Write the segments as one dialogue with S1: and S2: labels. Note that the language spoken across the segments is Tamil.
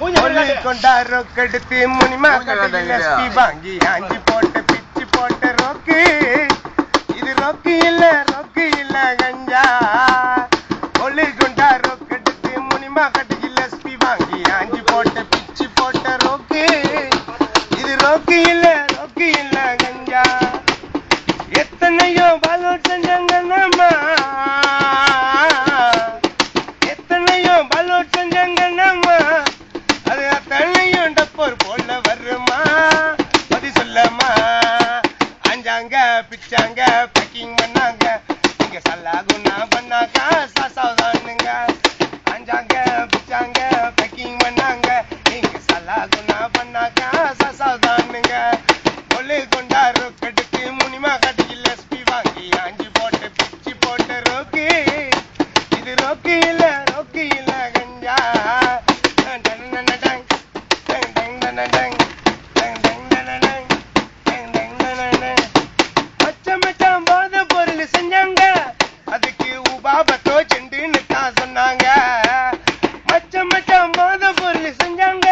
S1: கொண்டா ரொக்கெடுத்து முனிமா கடையில எஸ்பி வாங்கி ஆஞ்சி போட்ட பிச்சு போட்ட ரொக்கு. இது ரொக்கு இல்ல கஞ்சா. ஒளி கொண்டா ரொக்கெடுத்து முனிமா கடையில எஸ்பி வாங்கி ஆஞ்சி போட்ட பிச்சு போட்ட ரொக்கு. இது ரொக்கு இல்ல கஞ்சா. எத்தனையோ பாலோட் செஞ்சாங்க நம்ம, எத்தனையோ பாலோட் செஞ்சாங்க நம்ம. அது அத்தனையும் டப்போர் போல வருமா, பதி சொல்லமா. அஞ்சாங்க பிச்சாங்க பேக்கிங் பண்ணாங்க, இங்க சல்லாகுன்னா பண்ணாங்க சாசாதானுங்க. அஞ்சாங்க பிச்சாங்க பேக்கிங் பண்ணாங்க, இங்க சல்லாகுன்னா பண்ணாங்க சாசாதானுங்க. ஒளி கொண்டா ரொக்கெடுத்து முனிமா கடையில் எஸ்பி வாங்கி ஆஞ்சி போட்டு பிச்சு போட்ட ரோக்கு. இது ரோக்கு இல்ல கஞ்சா. மச்சான் போத பொருள் செஞ்சாங்க, அதுக்கு உபாபத்தோ செண்டுன்னு தான் சொன்னாங்க. மச்சான் போத பொருள் செஞ்சாங்க,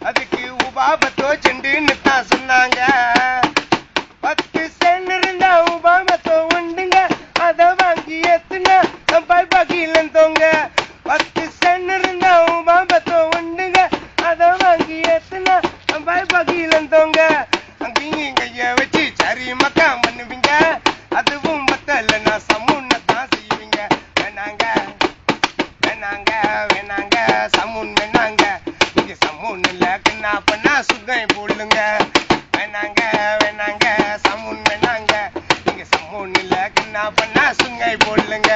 S1: அதுக்கு உபாபத்தோ செண்டுன்னு தான் சொன்னாங்க. 10 சென்ட் இருந்தா உபாபத்தோ உண்டுங்க, அத வாங்கி ஏத்துனா பாகிலன் தோங்க. 10 சென்ட் இருந்தா உபாபத்தோ உண்டுங்க, அத வாங்கி ஏத்துனா பாகிலன் தோங்க. அங்கேயும் கைய வச்சு சரி மக்காம் பண்ணுவீங்க, அதுவும் பத்தலன்னா சமுன்ன தான் செய்வீங்க. வேணாங்க சமுன் வேணாங்க, இங்க சமுன் இல்ல கண்ணா பண்ணா சுகை போடுங்க. வேணாங்க சமுன் வேணாங்க, இங்க சமுன் இல்ல கண்ணா பண்ணா சுங்கை போடுங்க.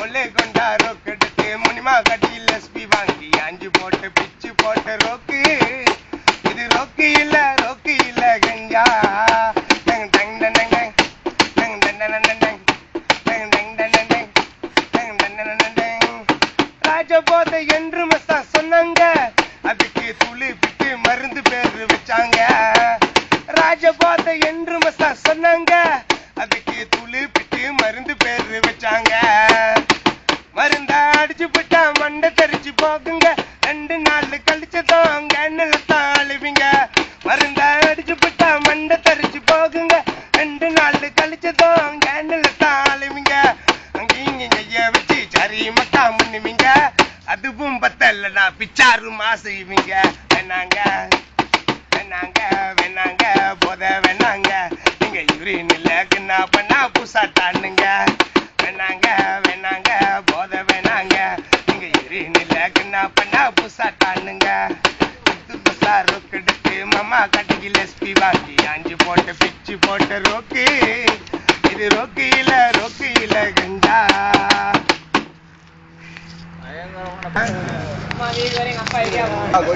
S1: ஒல்லை கொண்டா ரொக்கெடுத்து முனிமா கடையில் எஸ்பி வாங்கி ஆஞ்சி போட்டு பிச்சு போட்ட ரோக்கு. இது ரோக்கு இல்ல கஞ்சா. ராஜபோதை என்று மஸ்தா சொன்னாங்க, அதுக்கு துளி பிட்டு மருந்து பேரு வச்சாங்க. ராஜபோதை என்று மஸ்தா சொன்னாங்க, அதுக்கு துளி பிட்டு மருந்து பேரு வச்சாங்க. மருந்தா அடிச்சு போட்டா மண்டை தெரிச்சு போகுங்க, 2 நாள் கழிச்சதான் கண்ணுல தான் அழுவீங்க. மருந்தா அடிச்சு போட்டா மண்டை தெரிச்சு போகுங்க, 2 நாள் கழிச்சதான் கண்ணுல தான் அழுவீங்க. அங்கேயும் கைய வச்சு சரி மக்கா பண்ணுவீங்க, அதுவும் பத்தலன்னா பிச்சாருமா செய்வீங்க. வேணாங்க போத வேணாங்க, நீங்க யூரின் இல்ல கிண்ணா பண்ணா பூசாட்டானுங்க. வேணாங்க போத வேணாங்க, நீங்க யூரின் இல்ல கிண்ணா பண்ணா பூசாட்டானுங்க. ரொக்கெடுத்து மாமா கடையில் எஸ்பி வாங்கி ஆஞ்சி போட்ட பிச்சு போட்ட ரோக்கு. இது ரோக்கு இல்ல கஞ்சா.
S2: Apa